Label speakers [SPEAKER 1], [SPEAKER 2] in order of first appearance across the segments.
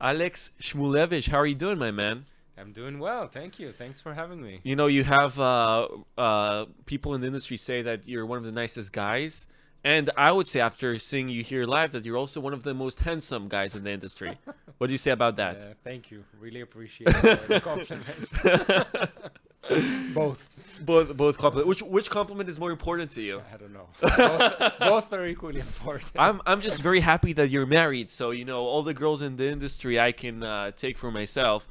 [SPEAKER 1] Alex Shmulovich, how are you doing, my man?
[SPEAKER 2] I'm doing well, thank you. Thanks for having me.
[SPEAKER 1] You know, you have people in the industry say that you're one of the nicest guys. And I would say, after seeing you here live, that you're also one of the most handsome guys in the industry. What do you say about that?
[SPEAKER 2] Thank you. Really appreciate the compliments. Both.
[SPEAKER 1] both compliment. Which compliment is more important to you?
[SPEAKER 2] I don't know. Both are equally important.
[SPEAKER 1] I'm just very happy that you're married. So all the girls in the industry I can take for myself,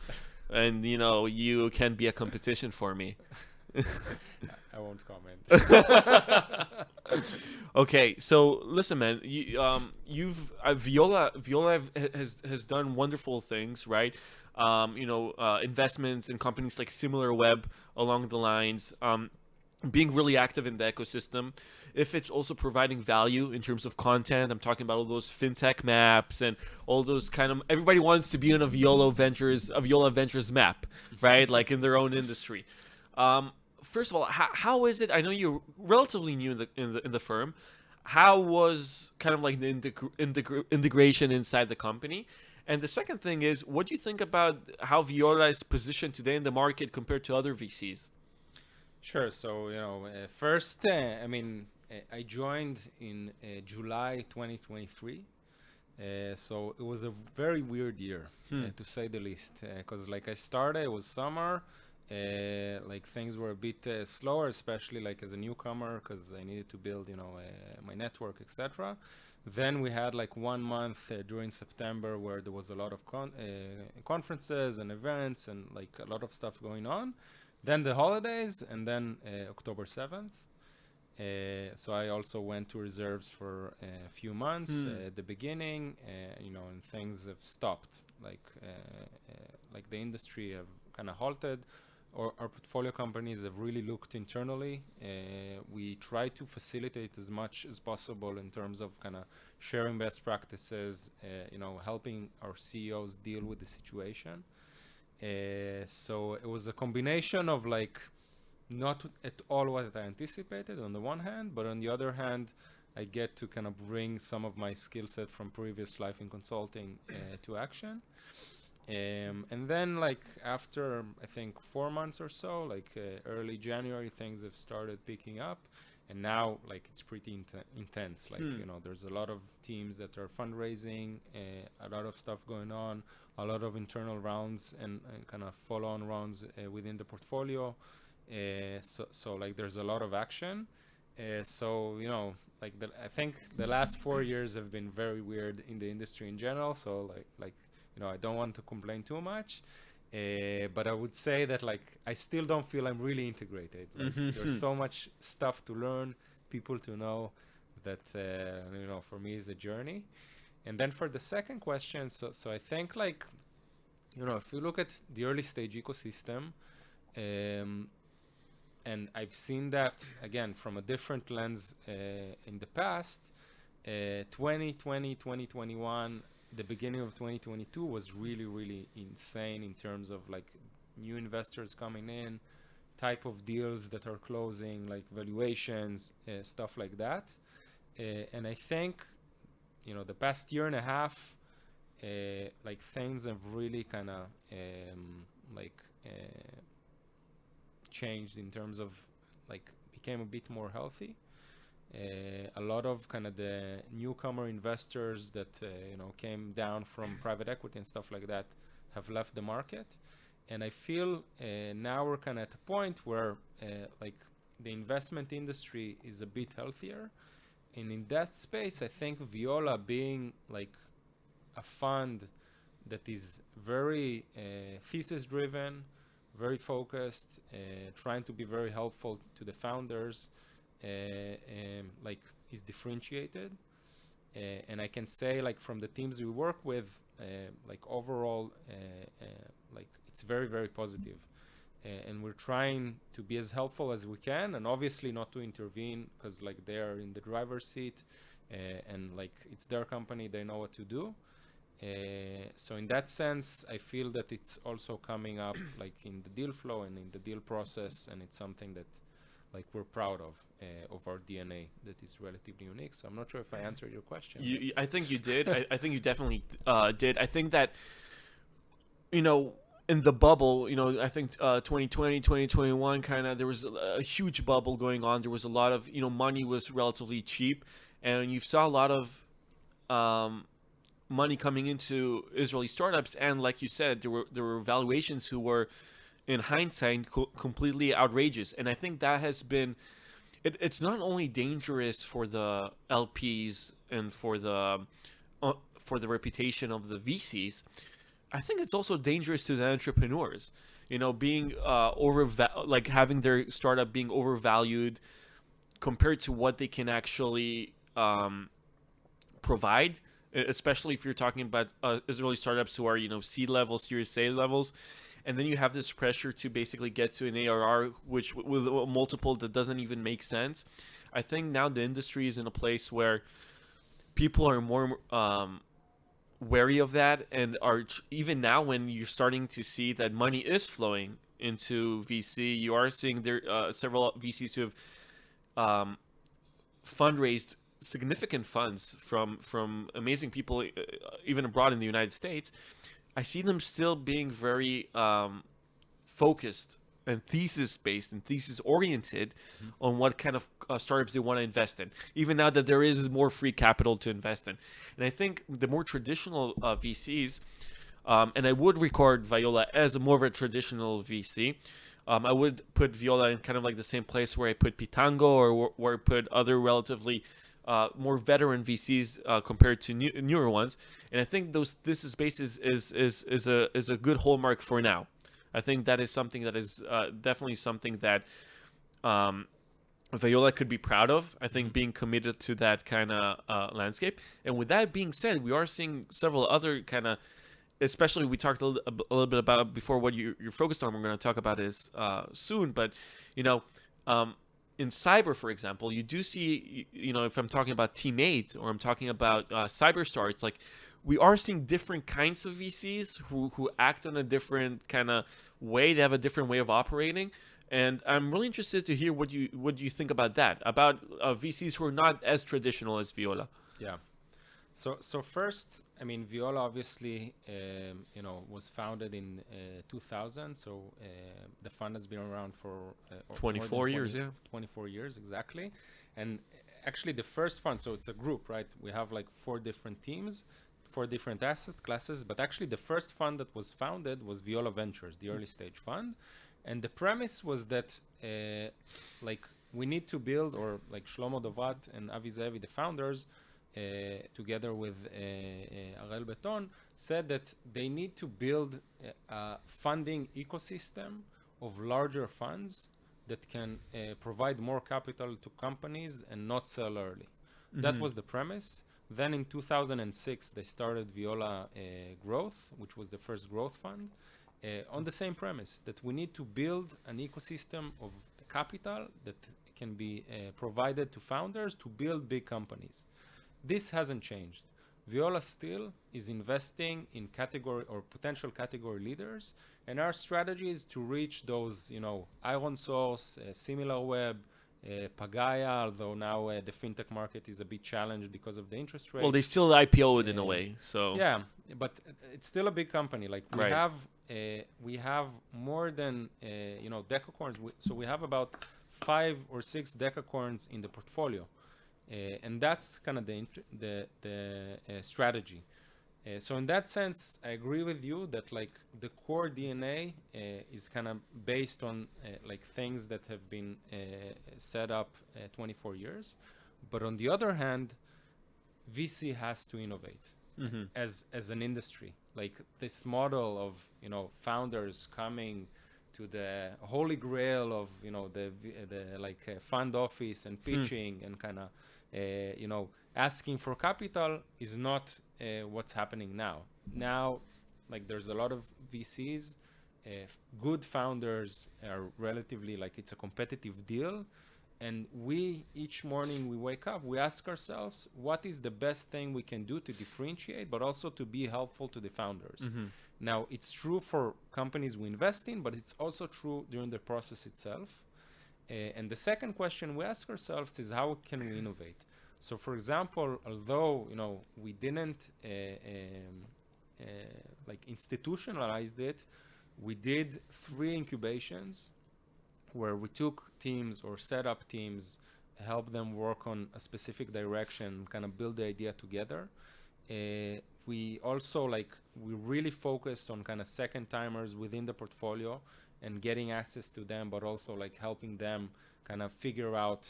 [SPEAKER 1] and you can be a competition for me.
[SPEAKER 2] I won't comment.
[SPEAKER 1] Okay, so listen, man. You've Viola has done wonderful things, right? Investments in companies like SimilarWeb along the lines. Being really active in the ecosystem. If it's also providing value in terms of content, I'm talking about all those fintech maps and all those kind of. Everybody wants to be in a Viola Ventures map, right? Like in their own industry. First of all, how is it? I know you're relatively new in the firm. How was kind of like the integration inside the company? And the second thing is, what do you think about how Viola is positioned today in the market compared to other VCs?
[SPEAKER 2] Sure. So, first, I joined in July 2023. So it was a very weird year,
[SPEAKER 1] Hmm.
[SPEAKER 2] to say the least. Because like I started, it was summer. Like things were a bit slower, especially like as a newcomer, because I needed to build, my network, etc. Then we had like 1 month during September where there was a lot of conferences and events and like a lot of stuff going on. Then the holidays, and then October 7th. So I also went to reserves for a few months
[SPEAKER 1] Hmm.
[SPEAKER 2] at the beginning, and things have stopped. Like the industry have kind of halted. Or our portfolio companies have really looked internally. We try to facilitate as much as possible in terms of kind of sharing best practices, helping our CEOs deal with the situation. So it was a combination of like not at all what I anticipated on the one hand, but on the other hand, I get to kind of bring some of my skill set from previous life in consulting to action. And then like after I think 4 months or so, like early January, things have started picking up. And now like it's pretty intense. Like,
[SPEAKER 1] Hmm.
[SPEAKER 2] there's a lot of teams that are fundraising, a lot of stuff going on, a lot of internal rounds and kind of follow-on rounds within the portfolio. So like there's a lot of action. So like I think the last 4 years have been very weird in the industry in general. So like I don't want to complain too much, but I would say that like I still don't feel I'm really integrated. Like there's
[SPEAKER 1] Mm-hmm.
[SPEAKER 2] so much stuff to learn, people to know, that for me is a journey. And then for the second question, so I think like if you look at the early stage ecosystem, um, and I've seen that again from a different lens in the past. 2020, 2021, the beginning of 2022 was really, really insane in terms of like new investors coming in, type of deals that are closing, like valuations, stuff like that. And I think, the past year and a half, like things have really kind of like changed in terms of like became a bit more healthy. A lot of kind of the newcomer investors that came down from private equity and stuff like that have left the market, and I feel now we're kind of at a point where like the investment industry is a bit healthier, and in that space, I think Viola being like a fund that is very thesis driven, very focused, trying to be very helpful to the founders, like is differentiated. And I can say like from the teams we work with, like overall, like it's very, very positive. And we're trying to be as helpful as we can, and obviously not to intervene because like they are in the driver's seat, and like it's their company, they know what to do. So in that sense, I feel that it's also coming up like in the deal flow and in the deal process, and it's something that like we're proud of our DNA that is relatively unique. So I'm not sure if I answered your question, but
[SPEAKER 1] I think you did. I think you definitely did. I think that you know, in the bubble, I think 2020, 2021 kind of, there was a huge bubble going on. There was a lot of, money was relatively cheap, and you saw a lot of um, money coming into Israeli startups, and like you said, there were valuations who were, in hindsight, completely outrageous. And I think that has been, it's not only dangerous for the LPs and for the reputation of the VCs. I think it's also dangerous to the entrepreneurs. Being like having their startup being overvalued compared to what they can actually provide, especially if you're talking about Israeli startups who are seed level, Series A levels, and then you have this pressure to basically get to an ARR which with a multiple that doesn't even make sense. I think now the industry is in a place where people are more wary of that, and are even now, when you're starting to see that money is flowing into VC, you are seeing there several VCs who have um, fundraised significant funds from amazing people, even abroad in the United States. I see them still being very focused and thesis based and thesis oriented
[SPEAKER 2] Mhm.
[SPEAKER 1] on what kind of startups they want to invest in, even now that there is more free capital to invest in. And I think the more traditional VCs, and I would record Viola as more of a traditional VC. I would put Viola in kind of like the same place where I put Pitango, or where I put other relatively more veteran VCs compared to newer ones. And I think this space is a good hallmark for now. I think that is something that is definitely something that um, Viola could be proud of. I think
[SPEAKER 2] Mhm.
[SPEAKER 1] being committed to that kind of landscape. And with that being said, we are seeing several other kind of, especially we talked a little bit about before what you're focused on. We're going to talk about is soon, but you know, um, in cyber, for example, you do see, if I'm talking about Teammates or I'm talking about CyberStar, it's like we are seeing different kinds of VCs who act in a different kind of way. They have a different way of operating. And I'm really interested to hear what you think about that, about VCs who are not as traditional as Viola.
[SPEAKER 2] Yeah. So first, I mean, Viola obviously, was founded in 2000. So the fund has been around for more than
[SPEAKER 1] 24 years, yeah.
[SPEAKER 2] 24 years exactly. And actually, the first fund, so it's a group, right? We have like four different teams, four different asset classes. But actually, the first fund that was founded was Viola Ventures, the early stage fund. And the premise was that, like, we need to build, or like Shlomo Dovat and Avi Zevi, the founders, together with Ariel Beton, said that they need to build a funding ecosystem of larger funds that can provide more capital to companies and not sell early. That
[SPEAKER 1] Mm-hmm.
[SPEAKER 2] was the premise. Then in 2006, they started Viola Growth, which was the first growth fund, on the same premise that we need to build an ecosystem of capital that can be provided to founders to build big companies. This hasn't changed. Viola still is investing in category or potential category leaders, and our strategy is to reach those, Iron Source, SimilarWeb, Pagaya, although now the fintech market is a bit challenged because of the interest
[SPEAKER 1] Well, they
[SPEAKER 2] rates.
[SPEAKER 1] still IPO'd in a
[SPEAKER 2] Uh,
[SPEAKER 1] way, so
[SPEAKER 2] yeah, but it's still a big company. Like
[SPEAKER 1] right.
[SPEAKER 2] we have more than decacorns. So we have about 5 or 6 decacorns in the portfolio. And that's kind of the strategy. So in that sense, I agree with you that like the core DNA is kind of based on like things that have been set up 24 years. But on the other hand, VC has to innovate
[SPEAKER 1] Mm-hmm.
[SPEAKER 2] as an industry. Like this model of founders coming to the holy grail of the like fund office and
[SPEAKER 1] Hmm.
[SPEAKER 2] pitching and kind of asking for capital is not what's happening now. Now, like there's a lot of VCs, good founders are relatively like it's a competitive deal, and we each morning we wake up, we ask ourselves what is the best thing we can do to differentiate but also to be helpful to the founders.
[SPEAKER 1] Mm-hmm.
[SPEAKER 2] Now it's true for companies we invest in, but it's also true during the process itself. And the second question we ask ourselves is how can we innovate. So for example, although we didn't like institutionalized it, we did 3 incubations where we took teams or set up teams, help them work on a specific direction, kind of build the idea together. We also we really focused on kind of second timers within the portfolio and getting access to them, but also like helping them kind of figure out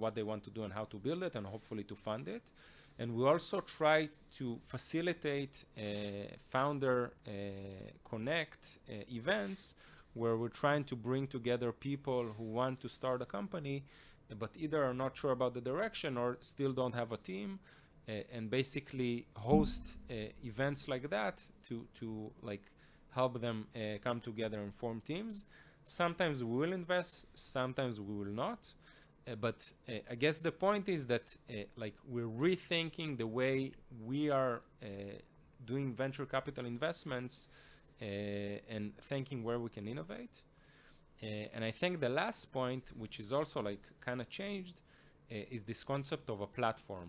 [SPEAKER 2] what they want to do and how to build it, and hopefully to fund it. And we also try to facilitate founder connect events where we're trying to bring together people who want to start a company, but either are not sure about the direction or still don't have a team, and basically host events like that to like help them come together and form teams. Sometimes we will invest, sometimes we will not. But I guess the point is that like we're rethinking the way we are doing venture capital investments and thinking where we can innovate. And I think the last point, which is also like kind of changed, is this concept of a platform.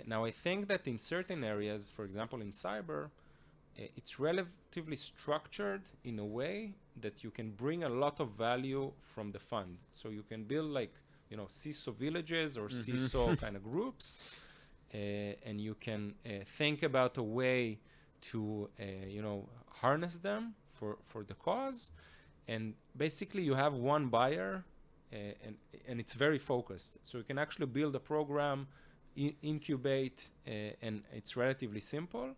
[SPEAKER 2] Now I think that in certain areas, for example in cyber, it's relatively structured in a way that you can bring a lot of value from the fund. So you can build like, you know, CISO villages or CISO kind of groups, and you can think about a way to, you know, harness them for the cause. And basically you have one buyer, and it's very focused. So you can actually build a program, incubate, and it's relatively simple.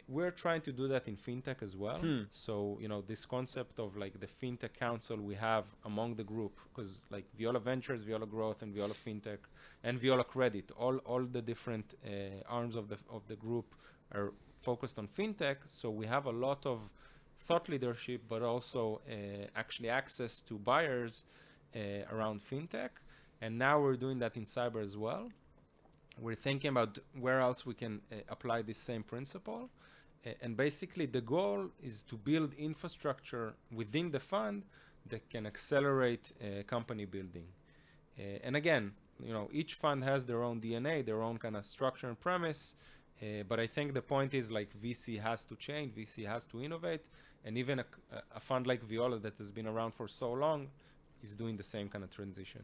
[SPEAKER 2] We're trying to do that in fintech as well. So, you know, this concept of like the fintech council we have among the group, because like Viola Ventures, Viola Growth, and Viola Fintech, and Viola Credit, all the different arms of the group are focused on fintech. So we have a lot of thought leadership, but also actually access to buyers around fintech. And now we're doing that in cyber as well. We're thinking about where else we can apply this same principle. And basically the goal is to build infrastructure within the fund that can accelerate company building. And again, you know, each fund has their own DNA, their own kind of structure and premise. But I think the point is like VC has to change, VC has to innovate. And even a fund like Viola that has been around for so long is doing the same kind of transition.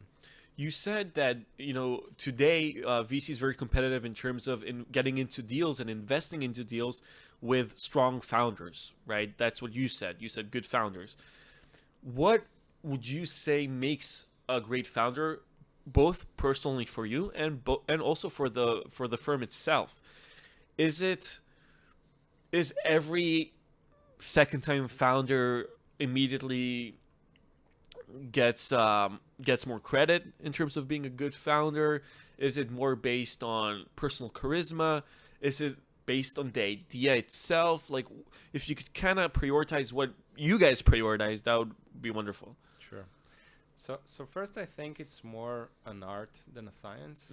[SPEAKER 1] You said that, you know, today VC is very competitive in terms of getting into deals and investing into deals with strong founders, right? That's what you said. You said good founders. What would you say makes a great founder, both personally for you and also for the firm itself? Is every second time founder immediately gets more credit in terms of being a good founder? Is it more based on personal charisma? Is it based on the idea itself? Like, if you could kind of prioritize what you guys prioritize, that would be wonderful.
[SPEAKER 2] Sure. So first, I think it's more an art than a science.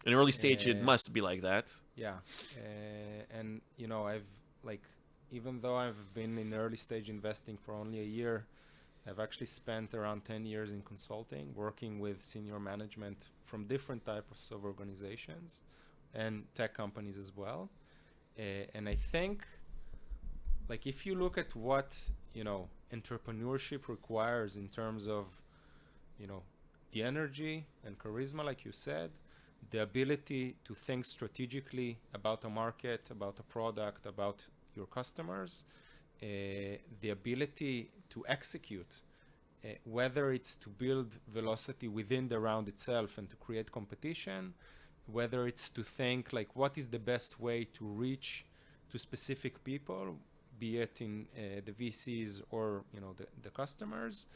[SPEAKER 1] In early stage, it must be like that.
[SPEAKER 2] Yeah, and you know, I've like, even though I've been in early stage investing for only a year, I've actually spent around 10 years in consulting, working with senior management from different types of organizations and tech companies as well. And I think, like, if you look at what, you know, entrepreneurship requires in terms of, you know, the energy and charisma, like you said, the ability to think strategically about a market, about a product, about your customers, the ability to execute, whether it's to build velocity within the round itself and to create competition, whether it's to think like what is the best way to reach to specific people, be it in the VCs or, you know, the customers.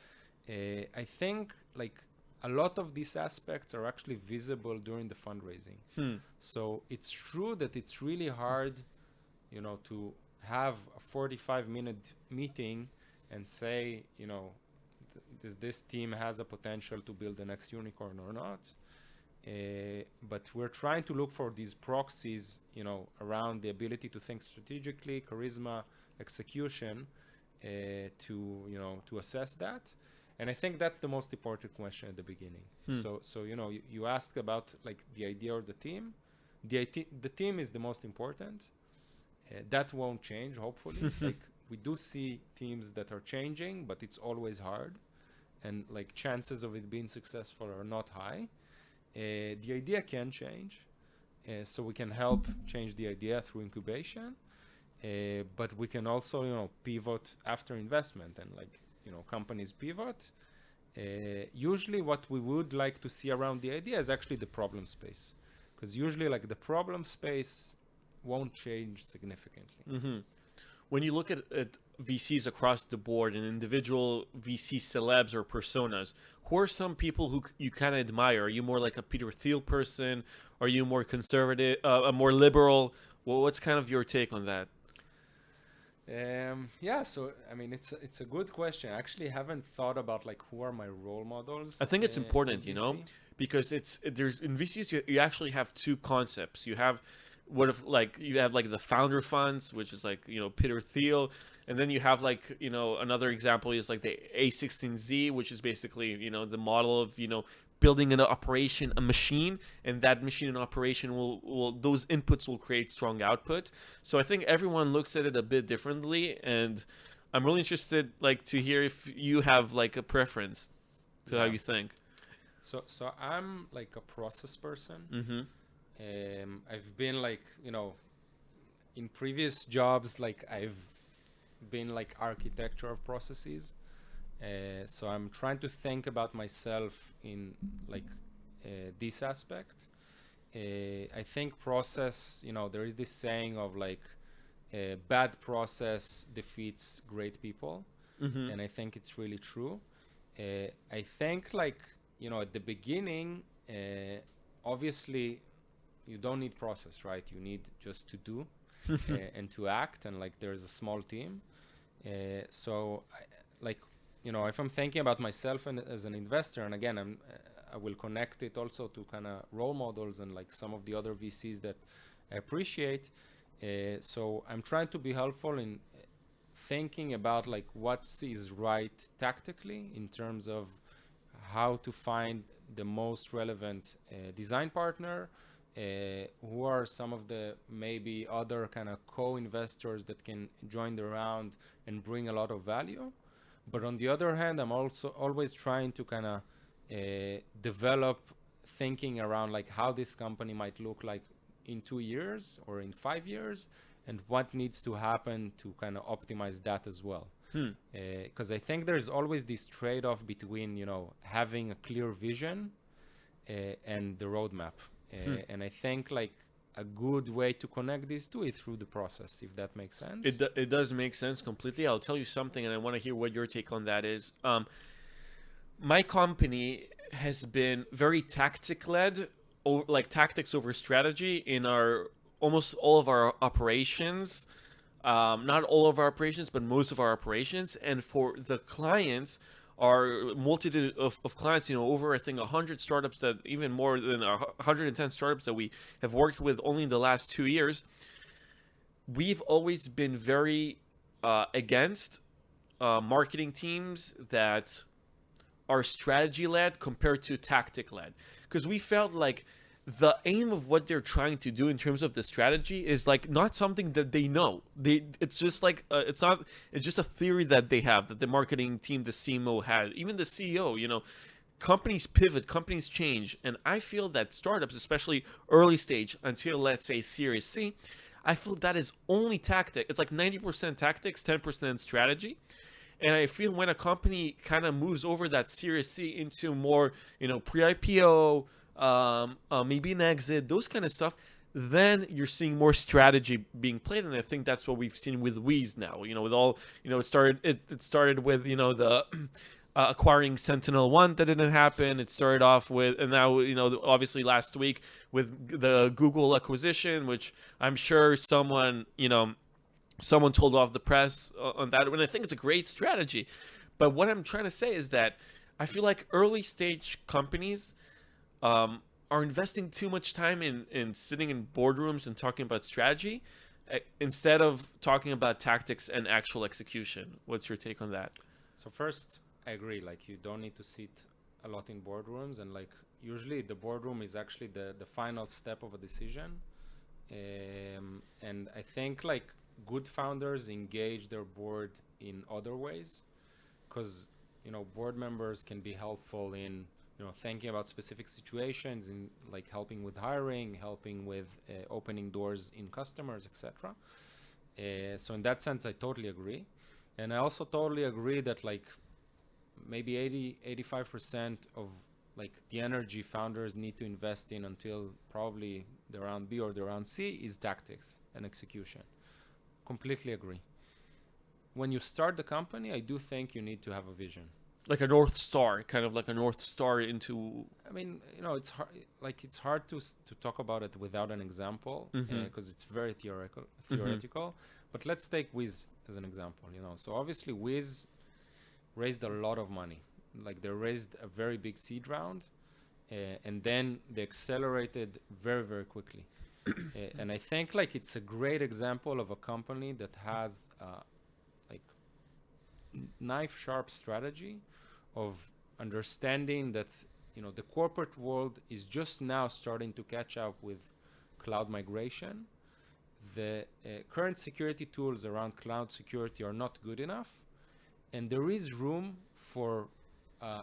[SPEAKER 2] I think like a lot of these aspects are actually visible during the fundraising. So it's true that it's really hard, you know, to have a 45-minute meeting and say, you know, this team has a potential to build the next unicorn or not. But we're trying to look for these proxies, you know, around the ability to think strategically, charisma, execution, to, you know, to assess that. And I think that's the most important question at the beginning. So you know, you asked about like the idea or the team. The team is the most important. That won't change, hopefully. Like we do see teams that are changing, but it's always hard, and like chances of it being successful are not high. The idea can change, so we can help change the idea through incubation, but we can also, pivot after investment, and like, companies pivot. Usually what we would like to see around the idea is actually the problem space, because usually like the problem space won't change significantly.
[SPEAKER 1] Hmm. When you look at VCs across the board and individual VC celebs or personas, who are some people who you kind of admire? Are you more like a Peter Thiel person? Are you more conservative, a more liberal? Well, what's kind of your take on that?
[SPEAKER 2] Yeah, so I mean, it's a good question. I actually haven't thought about like who are my role models
[SPEAKER 1] I think it's
[SPEAKER 2] in
[SPEAKER 1] important,
[SPEAKER 2] VC.
[SPEAKER 1] because there's in VCs you actually have two concepts. You have what if like you have like the founder funds, which is like Peter Thiel, and then you have like another example is like the A16Z, which is basically the model of building an operation, a machine, and that machine in operation will those inputs will create strong output. So I think everyone looks at it a bit differently, and I'm really interested like to hear if you have like a preference to how
[SPEAKER 2] Yeah.
[SPEAKER 1] you think.
[SPEAKER 2] So I'm like a process person.
[SPEAKER 1] Mm-hmm.
[SPEAKER 2] I've been like, in previous jobs, like I've been like architecture of processes. So I'm trying to think about myself in like this aspect. I think process, there is this saying of like bad process defeats great people.
[SPEAKER 1] Mm-hmm.
[SPEAKER 2] And I think it's really true. I think like, at the beginning, obviously you don't need process, right? You need just to do and to act, and like there's a small team. So like, if I'm thinking about myself and as an investor, and again, I will connect it also to kind of role models and like some of the other VCs that I appreciate. So I'm trying to be helpful in thinking about like what is right tactically in terms of how to find the most relevant design partner, who are some of the maybe other kind of co-investors that can join the round and bring a lot of value. But on the other hand, I'm also always trying to kind of develop thinking around like how this company might look like in 2 years or in 5 years, and what needs to happen to kind of optimize that as well.
[SPEAKER 1] Hmm.
[SPEAKER 2] Because I think there's always this trade-off between having a clear vision and the roadmap. And I think like a good way to connect these two is through the process, if that makes sense.
[SPEAKER 1] It does make sense completely. I'll tell you something, and I want to hear what your take on that is. My company has been very tactic led, like tactics over strategy in our almost all of our operations. Not all of our operations, but most of our operations. And for the clients, our multitude of clients, over I think 100 startups, that even more than 110 startups that we have worked with only in the last 2 years. We've always been very against marketing teams that are strategy led compared to tactic led, because we felt like the aim of what they're trying to do in terms of the strategy is like not something that they know. It's just like it's not. It's just a theory that they have, that the marketing team, the CMO had, even the CEO. Companies pivot, companies change, and I feel that startups, especially early stage until let's say Series C, I feel that is only tactic. It's like 90% tactics, 10% strategy. And I feel when a company kind of moves over that Series C into more, pre-IPO, maybe an exit, those kind of stuff, then you're seeing more strategy being played. And I think that's what we've seen with Wheeze now. With all, it started with, the acquiring Sentinel One that didn't happen. It started off with, and now obviously last week with the Google acquisition, which I'm sure someone told off the press on that, and I think it's a great strategy. But what I'm trying to say is that I feel like early stage companies are investing too much time in sitting in boardrooms and talking about strategy instead of talking about tactics and actual execution. What's your take on that?
[SPEAKER 2] So first, I agree. Like you don't need to sit a lot in boardrooms, and like usually the boardroom is actually the final step of a decision. And I think like good founders engage their board in other ways, because board members can be helpful in thinking about specific situations, in like helping with hiring, helping with opening doors in customers, etc. So in that sense, I totally agree. And I also totally agree that like maybe 85% of like the energy founders need to invest in until probably the round B or the round C is tactics and execution. Completely agree. When you start the company, I do think you need to have a vision.
[SPEAKER 1] Like a North Star, kind of like a North Star into...
[SPEAKER 2] I mean, it's hard. Like it's hard to talk about it without an example, because it's very theoretical. But let's take Wiz as an example. So obviously Wiz raised a lot of money. Like they raised a very big seed round, and then they accelerated very, very quickly. And I think like it's a great example of a company that has like knife sharp strategy of understanding that the corporate world is just now starting to catch up with cloud migration. The current security tools around cloud security are not good enough, and there is room for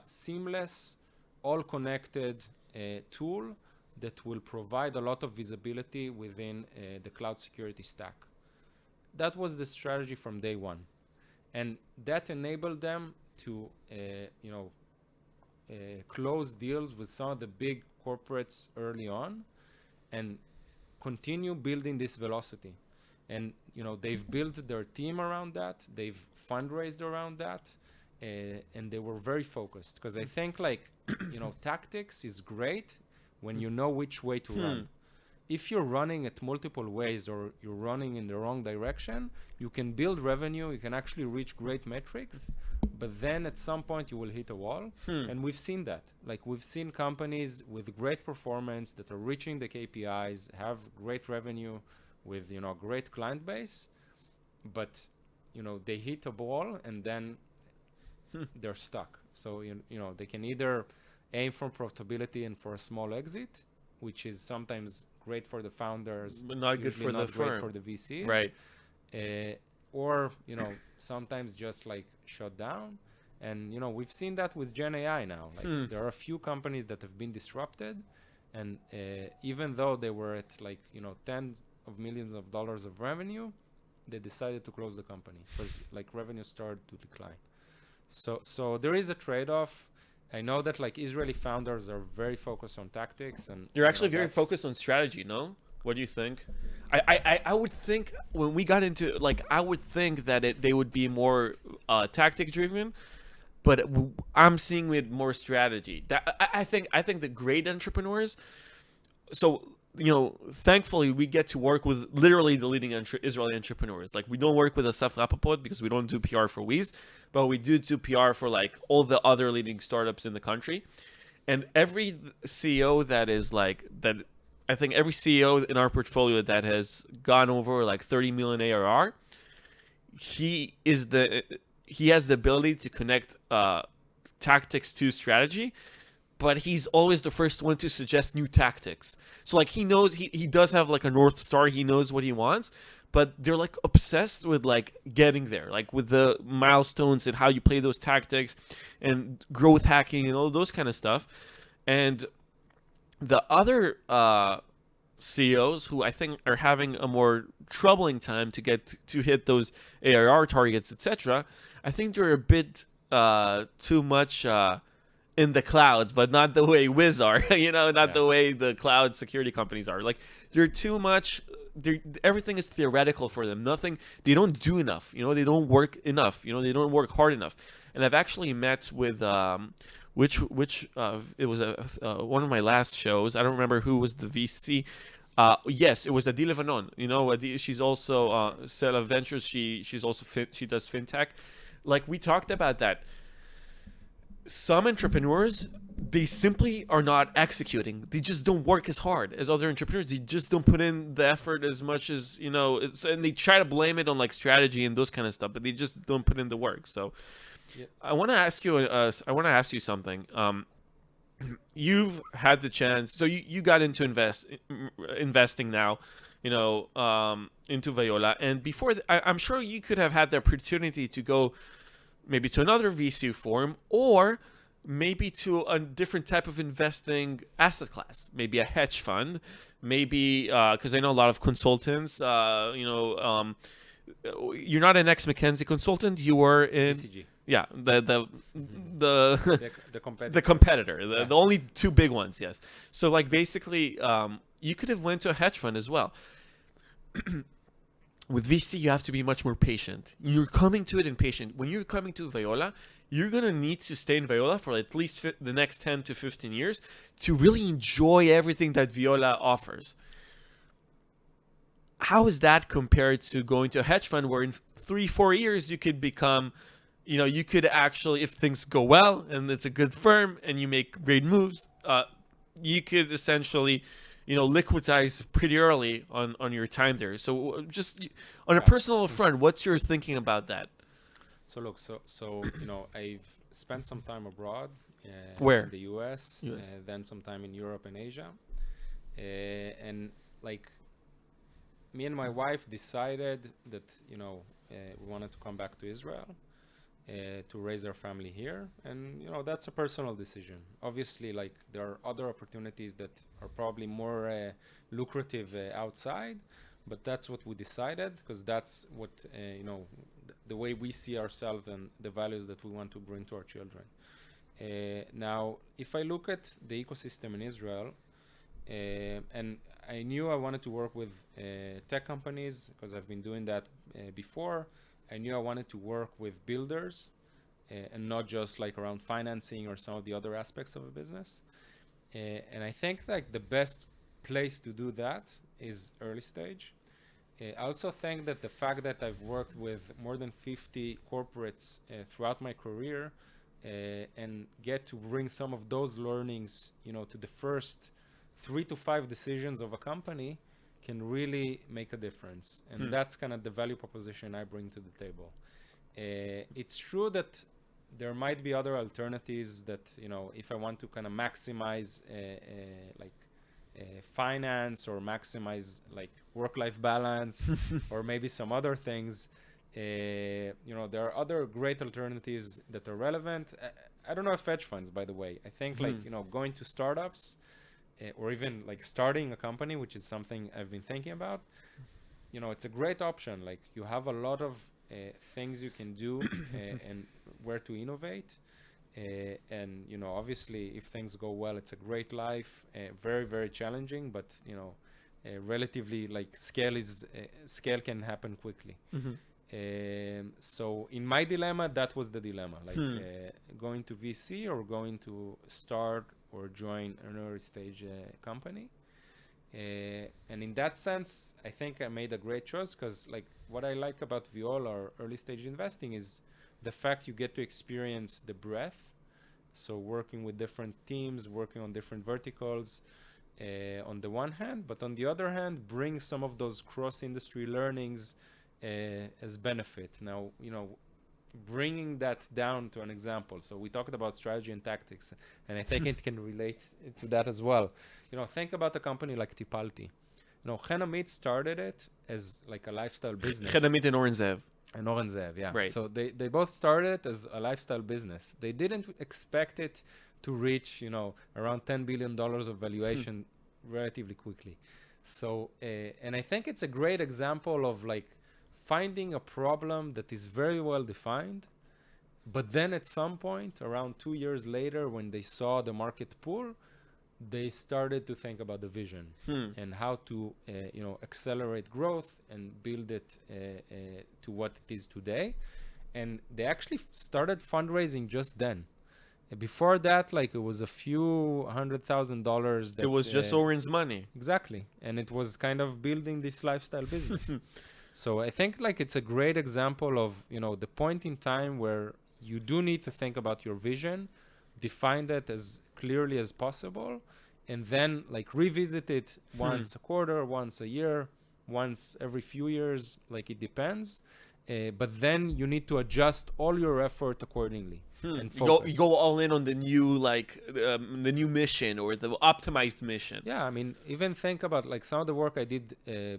[SPEAKER 2] seamless, all connected tool that will provide a lot of visibility within the cloud security stack. That was the strategy from day one, and that enabled them to close deals with some of the big corporates early on and continue building this velocity. And they've built their team around that, they've fundraised around that, and they were very focused, because I think like tactics is great when you know which way to run. If you're running it multiple ways or you're running in the wrong direction, you can build revenue, you can actually reach great metrics, but then at some point you will hit a wall. And we've seen that. Like we've seen companies with great performance that are reaching the KPIs, have great revenue with great client base, but they hit a wall and then they're stuck. So they can either aim for profitability and for a small exit, which is sometimes great for the founders,
[SPEAKER 1] but not good for the firm.
[SPEAKER 2] Great for the VCs,
[SPEAKER 1] right?
[SPEAKER 2] Or sometimes just like shut down. And we've seen that with Gen AI now. Like there are a few companies that have been disrupted, and even though they were at like tens of millions of dollars of revenue, they decided to close the company because like revenue started to decline. So there is a trade-off. I know that like Israeli founders are very focused on tactics, and
[SPEAKER 1] they're actually very focused on strategy. No, what do you think? I would think when we got into like I would think that they would be more tactic driven, but I'm seeing it more strategy. That I think the great entrepreneurs. So thankfully we get to work with literally the leading Israeli entrepreneurs. Like we don't work with Asaf Rapoport because we don't do PR for Wiz, but we do PR for like all the other leading startups in the country. And every CEO that is like that, I think every CEO in our portfolio that has gone over like 30 million ARR, he has the ability to connect tactics to strategy. But he's always the first one to suggest new tactics. So like he knows he does have like a North Star. He knows what he wants, but they're like obsessed with like getting there, like with the milestones and how you play those tactics and growth hacking and all those kind of stuff. And the other CEOs who I think are having a more troubling time to get to hit those ARR targets, etc., I think they're a bit too much in the clouds, but not the way Wiz are, not the way the cloud security companies are. Like they're too much. Everything is theoretical for them. They don't do enough. They don't work enough. They don't work hard enough. And I've actually met with which it was one of my last shows. I don't remember who was the VC. Yes, it was Adi Levanon. She's also Sela Ventures. She's also she does fintech. Like we talked about that. Some entrepreneurs, they simply are not executing. They just don't work as hard as other entrepreneurs. They just don't put in the effort as much as and they try to blame it on like strategy and those kind of stuff, but they just don't put in the work. So I want to ask you something. You've had the chance, so you got into investing now into Viola. And before, I'm sure you could have had the opportunity to go maybe to another VC firm, or maybe to a different type of investing asset class, maybe a hedge fund, maybe because I know a lot of consultants. You're not an ex-McKinsey consultant. You were in,
[SPEAKER 2] BCG.
[SPEAKER 1] yeah, the the
[SPEAKER 2] The competitor.
[SPEAKER 1] the competitor,
[SPEAKER 2] Yeah.
[SPEAKER 1] the only two big ones. Yes. So like basically, you could have went to a hedge fund as well. With VC, you have to be much more patient. You're coming to it impatient. When you're coming to Viola, you're going to need to stay in Viola for at least the next 10 to 15 years to really enjoy everything that Viola offers. How is that compared to going to a hedge fund where in 3-4 years you could become, you could actually, if things go well and it's a good firm and you make great moves, you could essentially liquidize pretty early on your time there. So just on a personal front, what's your thinking about that?
[SPEAKER 2] So look, I've spent some time abroad
[SPEAKER 1] Where?
[SPEAKER 2] in the US,
[SPEAKER 1] US.
[SPEAKER 2] then some time in Europe and Asia, and like me and my wife decided that we wanted to come back to Israel to raise our family here, and that's a personal decision. Obviously, like there are other opportunities that are probably more lucrative outside, but that's what we decided because that's what the way we see ourselves and the values that we want to bring to our children. Now, if I look at the ecosystem in Israel, and I knew I wanted to work with tech companies because I've been doing that before. I knew I wanted to work with builders and not just like around financing or some of the other aspects of a business. And I think like the best place to do that is early stage. I also think that the fact that I've worked with more than 50 corporates throughout my career and get to bring some of those learnings, to the first 3 to 5 decisions of a company can really make a difference. And that's kind of the value proposition I bring to the table. It's true that there might be other alternatives that, if I want to kind of maximize finance or maximize like work-life balance or maybe some other things, there are other great alternatives that are relevant. I don't know if hedge funds, by the way. I think going to startups or even like starting a company, which is something I've been thinking about, it's a great option. Like you have a lot of things you can do and where to innovate. And, obviously if things go well, it's a great life, very, very challenging, but, relatively like scale can happen quickly. So in my dilemma, that was the dilemma, like going to VC or going to start or join an early stage company. And in that sense, I think I made a great choice because like what I like about Viola or early stage investing is the fact you get to experience the breadth. So working with different teams, working on different verticals on the one hand, but on the other hand, bring some of those cross-industry learnings as benefit. Now, bringing that down to an example. So we talked about strategy and tactics, and I think it can relate to that as well. Think about a company like Tipalti. Chenamid started it as like a lifestyle business.
[SPEAKER 1] Chenamid and Oren Zev.
[SPEAKER 2] And Oren Zev, yeah.
[SPEAKER 1] Right.
[SPEAKER 2] So they both started as a lifestyle business. They didn't expect it to reach, around $10 billion of valuation relatively quickly. So, and I think it's a great example of like finding a problem that is very well defined, but then at some point, around 2 years later, when they saw the market pull, they started to think about the vision and how to, accelerate growth and build it to what it is today. And they actually started fundraising just then. Before that, like it was a few $100,000.
[SPEAKER 1] It was just Oren's money.
[SPEAKER 2] Exactly. And it was kind of building this lifestyle business. So I think like it's a great example of, the point in time where you do need to think about your vision, define that as clearly as possible, and then like revisit it once a quarter, once a year, once every few years, like it depends. but then you need to adjust all your effort accordingly and
[SPEAKER 1] You
[SPEAKER 2] focus.
[SPEAKER 1] go all in on the new the new mission or the optimized mission.
[SPEAKER 2] Yeah, I mean, even think about like some of the work I did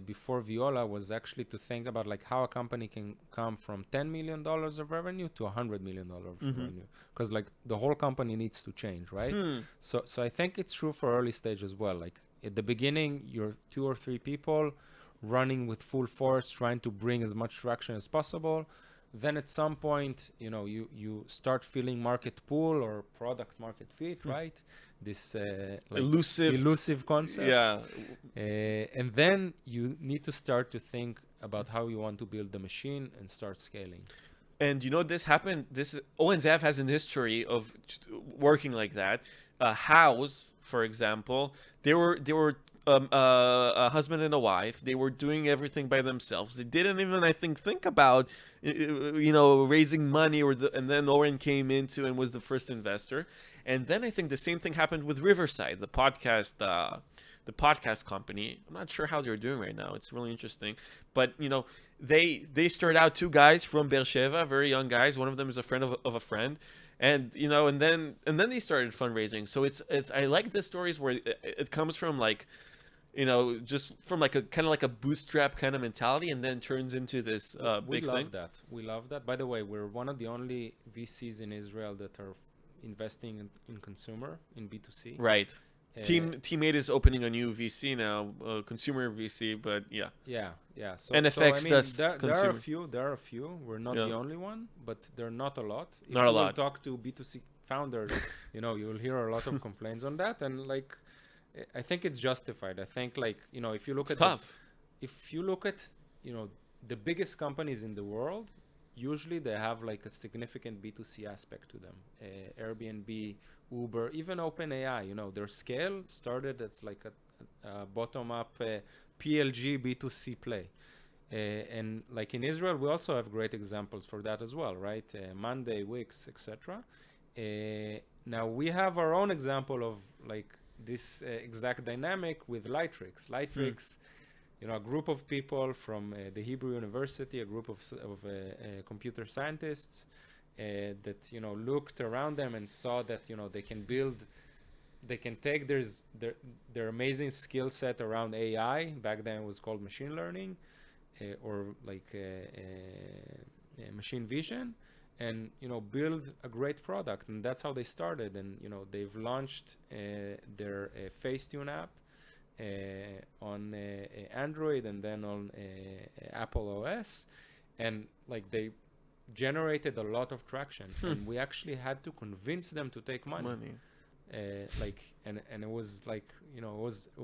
[SPEAKER 2] before Viola was actually to think about like how a company can come from $10 million of revenue to $100 million of revenue, because like the whole company needs to change, right? So I think it's true for early stage as well. Like at the beginning, you're 2 or 3 people running with full force, trying to bring as much traction as possible. Then at some point, you start feeling market pull or product market fit, right? This like elusive concept.
[SPEAKER 1] Yeah.
[SPEAKER 2] And then you need to start to think about how you want to build the machine and start scaling.
[SPEAKER 1] And this happened. ONZF has an history of working like that. House, for example, they were a husband and a wife. They were doing everything by themselves. They didn't even, I think about raising money, and then Oren came into and was the first investor. And then I think the same thing happened with Riverside, the podcast company. I'm not sure how they're doing right now. It's really interesting, but they started out 2 guys from Beersheba, very young guys. One of them is a friend of a friend, and and then they started fundraising. So it's I like the stories where it comes from like just from like a kind of like a bootstrap kind of mentality, and then turns into this
[SPEAKER 2] We
[SPEAKER 1] big
[SPEAKER 2] love
[SPEAKER 1] thing.
[SPEAKER 2] that. We love that. By the way, we're one of the only VCs in Israel that are investing in consumer, in B2C.
[SPEAKER 1] Right.
[SPEAKER 2] Uh,
[SPEAKER 1] Teammate is opening a new VC now, consumer VC, but yeah.
[SPEAKER 2] Yeah. So
[SPEAKER 1] NFX
[SPEAKER 2] I mean,
[SPEAKER 1] does
[SPEAKER 2] there are a
[SPEAKER 1] consumer.
[SPEAKER 2] few. There are a few. We're not
[SPEAKER 1] Yeah.
[SPEAKER 2] the only one, but there are not a lot. If
[SPEAKER 1] Not a
[SPEAKER 2] you will
[SPEAKER 1] lot.
[SPEAKER 2] talk to B2C founders, you will hear a lot of complaints on that, and like, I think it's justified. I think like if you look
[SPEAKER 1] It's
[SPEAKER 2] at
[SPEAKER 1] tough.
[SPEAKER 2] if you look at the biggest companies in the world, usually they have like a significant B2C aspect to them. Airbnb, Uber, even OpenAI, their scale started as like a bottom-up PLG B2C play. And like in Israel, we also have great examples for that as well, right? Monday, Wix, etc. Now we have our own example of like this exact dynamic with Lightrix. Lightrix, a group of people from the Hebrew University, a group of computer scientists that looked around them and saw that they can take their amazing skill set around AI. Back then it was called machine learning, or like machine vision, and build a great product. And that's how they started. And they've launched their Facetune app on Android, and then on Apple OS, and like they generated a lot of traction. And we actually had to convince them to take money. And it was like it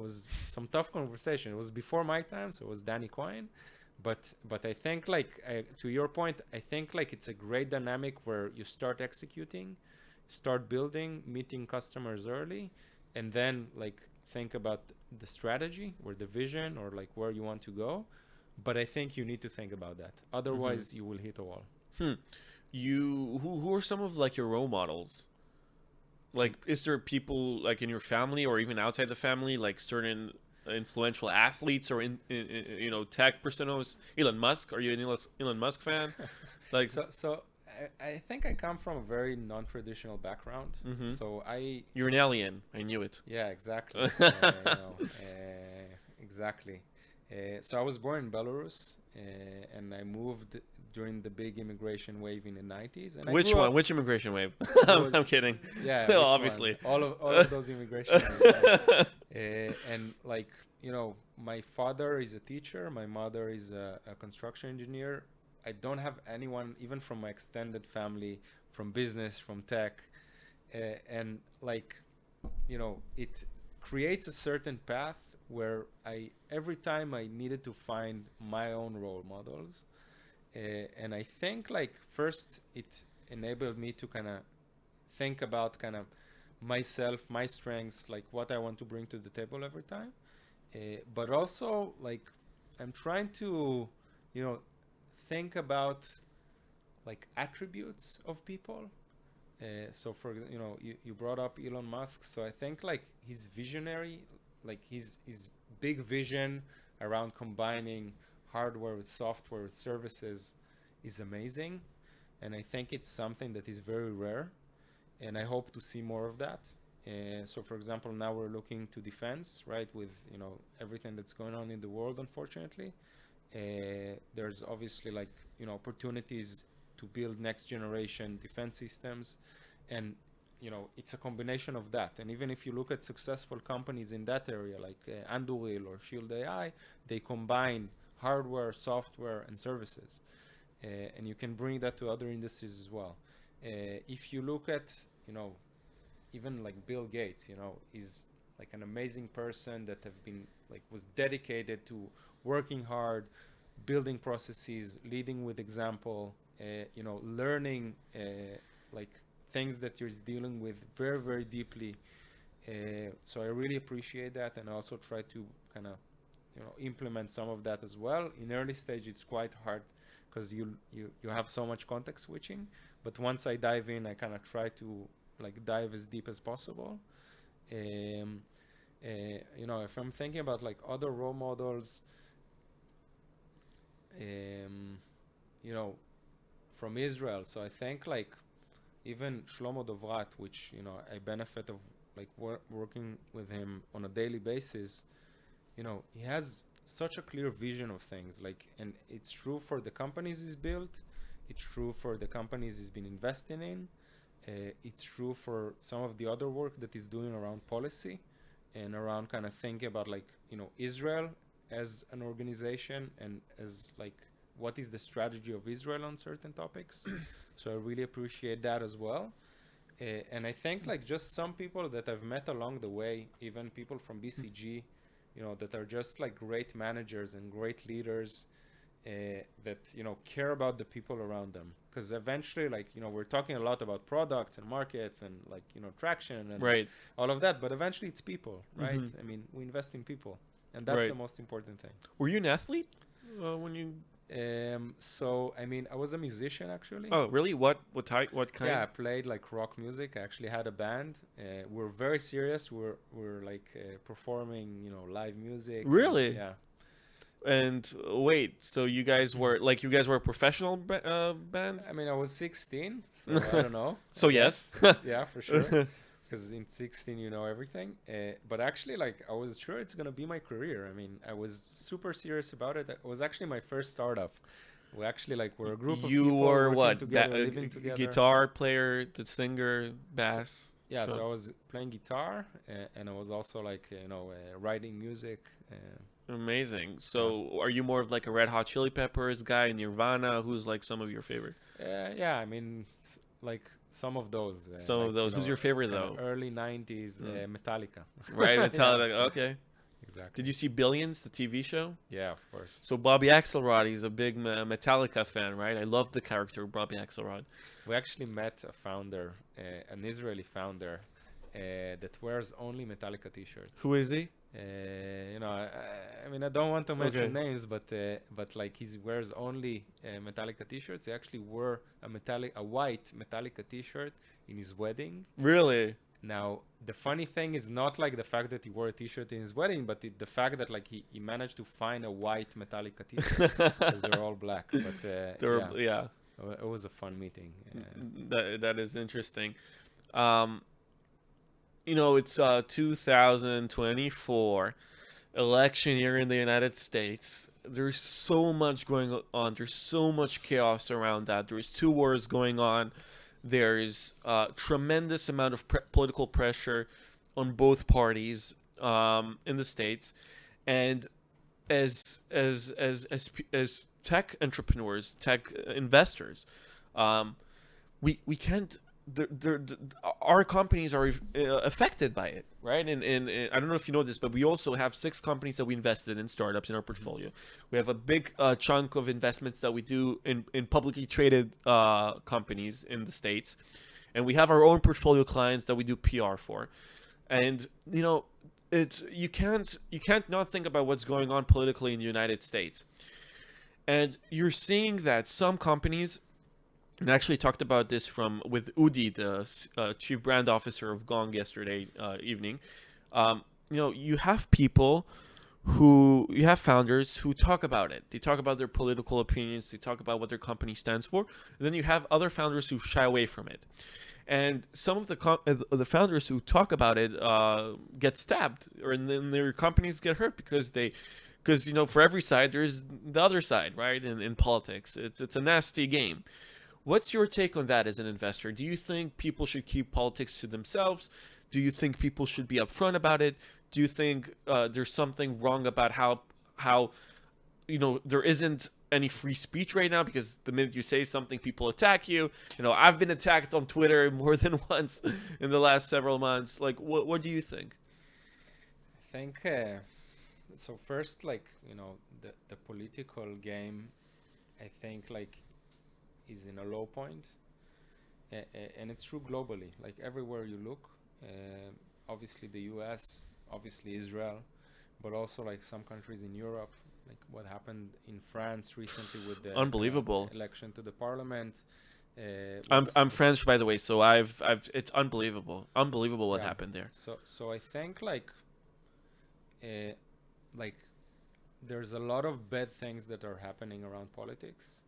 [SPEAKER 2] was some tough conversation. It was before my time, so it was Danny Cohen. But I think like to your point, I think like it's a great dynamic where you start executing, start building, meeting customers early, and then like think about the strategy or the vision or like where you want to go. But I think you need to think about that. Otherwise, you will hit a wall.
[SPEAKER 1] Who are some of like your role models? Like, is there people like in your family or even outside the family, like certain influential athletes or tech personas? Elon Musk, are you an Elon Musk fan? Like,
[SPEAKER 2] So I think I come from a very non-traditional background. So
[SPEAKER 1] you're an alien. I knew it.
[SPEAKER 2] Yeah, exactly. Exactly. So I was born in Belarus, and I moved during the big immigration wave in the 90s. And
[SPEAKER 1] Which one? Which immigration wave? I'm kidding.
[SPEAKER 2] Yeah,
[SPEAKER 1] obviously.
[SPEAKER 2] All of those immigration waves. And like my father is a teacher. My mother is a construction engineer. I don't have anyone, even from my extended family, from business, from tech, and like it creates a certain path where every time I needed to find my own role models, and I think like first it enabled me to kind of think about kind of myself, my strengths, like what I want to bring to the table every time, but also like I'm trying to think about like attributes of people. So for you brought up Elon Musk. So I think like he's visionary, like his big vision around combining hardware with software with services is amazing, and I think it's something that is very rare, and I hope to see more of that. So, for example, now we're looking to defense, right? With everything that's going on in the world, unfortunately, there's obviously opportunities to build next generation defense systems, and it's a combination of that. And even if you look at successful companies in that area, like Anduril or Shield AI, they combine hardware, software, and services, and you can bring that to other industries as well. If you look at even like Bill Gates, is like an amazing person that have been was dedicated to working hard, building processes, leading with example, learning like things that you're dealing with very, very deeply. So I really appreciate that, and I also try to kind of implement some of that as well. In early stage, it's quite hard because you have so much context switching. But once I dive in, I kind of try to dive as deep as possible. If I'm thinking about other role models, from Israel, so I think even Shlomo Dovrat, which I benefit of working with him on a daily basis. He has such a clear vision of things, and it's true for the companies he's built, it's true for the companies he's been investing in, it's true for some of the other work that he's doing around policy and around kind of thinking about Israel as an organization and as what is the strategy of Israel on certain topics. So I really appreciate that as well. And I think just some people that I've met along the way, even people from BCG, that are just great managers and great leaders, that care about the people around them. Because eventually, we're talking a lot about products and markets and traction and
[SPEAKER 1] Right.
[SPEAKER 2] all of that, but eventually it's people, right?
[SPEAKER 1] Mhm.
[SPEAKER 2] I mean, we invest in people, and that's
[SPEAKER 1] Right.
[SPEAKER 2] the most important thing.
[SPEAKER 1] Were you an athlete when you?
[SPEAKER 2] So I mean, I was a musician actually.
[SPEAKER 1] Oh, really? What type? What kind?
[SPEAKER 2] Yeah, I played rock music. I actually had a band. We're very serious. We're performing, live music.
[SPEAKER 1] Really?
[SPEAKER 2] Yeah.
[SPEAKER 1] And wait, so you guys were a professional band?
[SPEAKER 2] I mean, I was 16, so I don't know.
[SPEAKER 1] So
[SPEAKER 2] I
[SPEAKER 1] yes.
[SPEAKER 2] guess. Yeah, for sure. Because in 16 you know everything. But actually, I was sure it's gonna be my career. I mean, I was super serious about it. It was actually my first startup. We actually we're a group of
[SPEAKER 1] You
[SPEAKER 2] people
[SPEAKER 1] were
[SPEAKER 2] working
[SPEAKER 1] what?
[SPEAKER 2] together, living together.
[SPEAKER 1] Guitar player, the singer, bass.
[SPEAKER 2] Yeah,
[SPEAKER 1] So-
[SPEAKER 2] so I was playing guitar, and I was also writing music.
[SPEAKER 1] Amazing. So, are you more of a Red Hot Chili Peppers guy, Nirvana? Who's some of your favorite?
[SPEAKER 2] Yeah, I mean, some of those.
[SPEAKER 1] Some of those. Who's your favorite though?
[SPEAKER 2] Early 90s Metallica.
[SPEAKER 1] Right,
[SPEAKER 2] Yeah,
[SPEAKER 1] Metallica. Okay.
[SPEAKER 2] exactly.
[SPEAKER 1] Did you see Billions, the TV show?
[SPEAKER 2] Yeah, of course.
[SPEAKER 1] So Bobby Axelrod, he's a big Metallica fan, right? I love the character of Bobby Axelrod.
[SPEAKER 2] We actually met a founder, an Israeli founder, that wears only Metallica t-shirts.
[SPEAKER 1] Who is he?
[SPEAKER 2] I mean, I don't want to mention
[SPEAKER 1] Okay.
[SPEAKER 2] names, but he wears only Metallica t-shirts. He actually wore a white Metallica t-shirt in his wedding.
[SPEAKER 1] Really?
[SPEAKER 2] Now, the funny thing is not the fact that he wore a t-shirt in his wedding, but the fact that he managed to find a white Metallica t-shirt because they're all black. But
[SPEAKER 1] Yeah.
[SPEAKER 2] it was a fun meeting.
[SPEAKER 1] That is interesting. It's 2024 election year in the United States. There's so much going on. There's so much chaos around that. There's two wars going on. There's tremendous amount of political pressure on both parties in the states, and as tech entrepreneurs, tech investors, we can't. Our companies are affected by it, right? And I don't know if you know this, but we also have 6 companies that we invested in startups in our portfolio. We have a big chunk of investments that we do in publicly traded companies in the States, and we have our own portfolio clients that we do PR for. And it's you can't not think about what's going on politically in the United States, and you're seeing that some companies. And I actually talked about this with Udi, the chief brand officer of Gong yesterday evening. You have people who you have founders who talk about it. They talk about their political opinions. They talk about what their company stands for. And then you have other founders who shy away from it. And some of the founders who talk about it get stabbed, or then their companies get hurt because for every side there's the other side, right? In politics, it's a nasty game. What's your take on that as an investor? Do you think people should keep politics to themselves? Do you think people should be upfront about it? Do you think there's something wrong about how there isn't any free speech right now, because the minute you say something, people attack you? I've been attacked on Twitter more than once in the last several months. Like, what do you think?
[SPEAKER 2] I think so. First, the political game, I think is in a low point, and it's true globally. Like everywhere you look, obviously the U.S., obviously Israel, but also some countries in Europe, like what happened in France recently with the
[SPEAKER 1] Unbelievable
[SPEAKER 2] election to the parliament.
[SPEAKER 1] I'm French, by the way, so I've it's unbelievable what happened there.
[SPEAKER 2] So I think there's a lot of bad things that are happening around politics.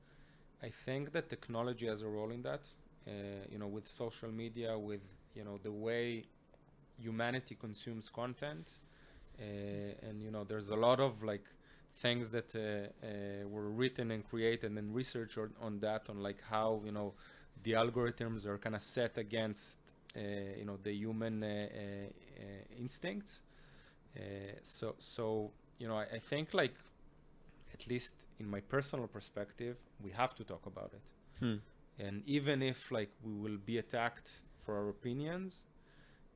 [SPEAKER 2] I think that technology has a role in that. With social media, with the way humanity consumes content, and there's a lot of things that were written and created and research on that, on how the algorithms are kind of set against the human instincts. So I think at least in my personal perspective, we have to talk about it. And even if we will be attacked for our opinions,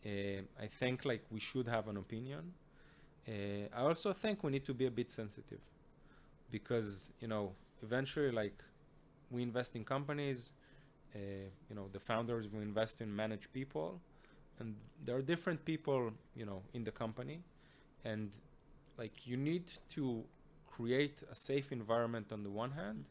[SPEAKER 2] I think we should have an opinion. I also think we need to be a bit sensitive, because eventually we invest in companies, the founders will invest in managed people, and there are different people in the company, and you need to create a safe environment on the one hand,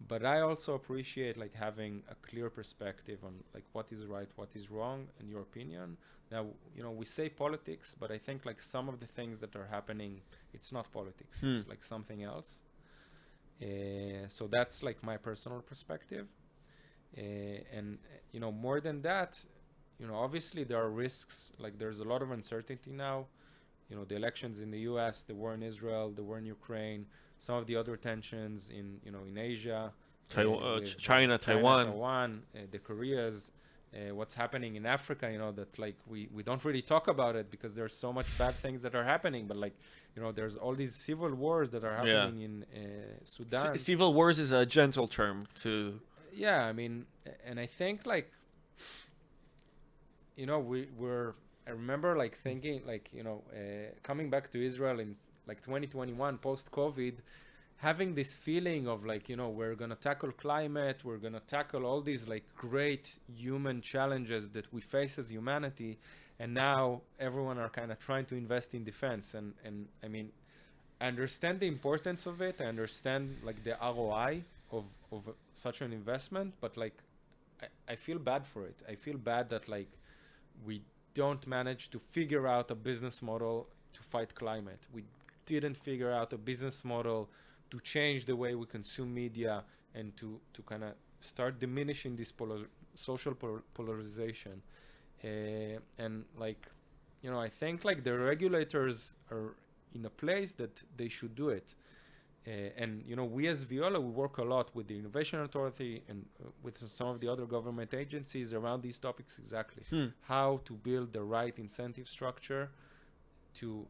[SPEAKER 2] but I also appreciate having a clear perspective on what is right, what is wrong, in your opinion. Now, we say politics, but I think some of the things that are happening, it's not politics. It's something else. So that's my personal perspective. And more than that, obviously there are risks. There's a lot of uncertainty now. The elections in the U.S., the war in Israel, the war in Ukraine, some of the other tensions in Asia,
[SPEAKER 1] China,
[SPEAKER 2] Taiwan, the Koreas, what's happening in Africa. That we don't really talk about it because there's so much bad things that are happening. But there's all these civil wars that are happening in Sudan.
[SPEAKER 1] Civil wars is a gentle term to.
[SPEAKER 2] Yeah, I mean, and I think we're. I remember thinking coming back to Israel in 2021 post-COVID, having this feeling of we're gonna tackle climate, we're gonna tackle all these great human challenges that we face as humanity, and now everyone are kind of trying to invest in defense. And I mean, I understand the importance of it. I understand the ROI of such an investment, but I feel bad for it. I feel bad that we don't manage to figure out a business model to fight climate. We didn't figure out a business model to change the way we consume media and to kind of start diminishing this social polarization. And I think the regulators are in a place that they should do it. And we as Viola, we work a lot with the Innovation Authority and with some of the other government agencies around these topics exactly. How to build the right incentive structure to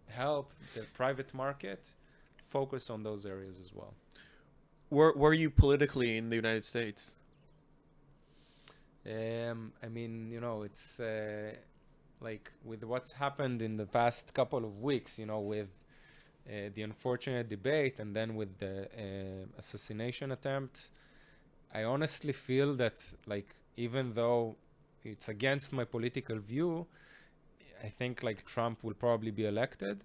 [SPEAKER 2] help the private market focus on those areas as well.
[SPEAKER 1] Where are you politically in the United States?
[SPEAKER 2] I mean, it's with what's happened in the past couple of weeks, with the unfortunate debate, and then with the assassination attempt, I honestly feel that even though it's against my political view, I think Trump will probably be elected,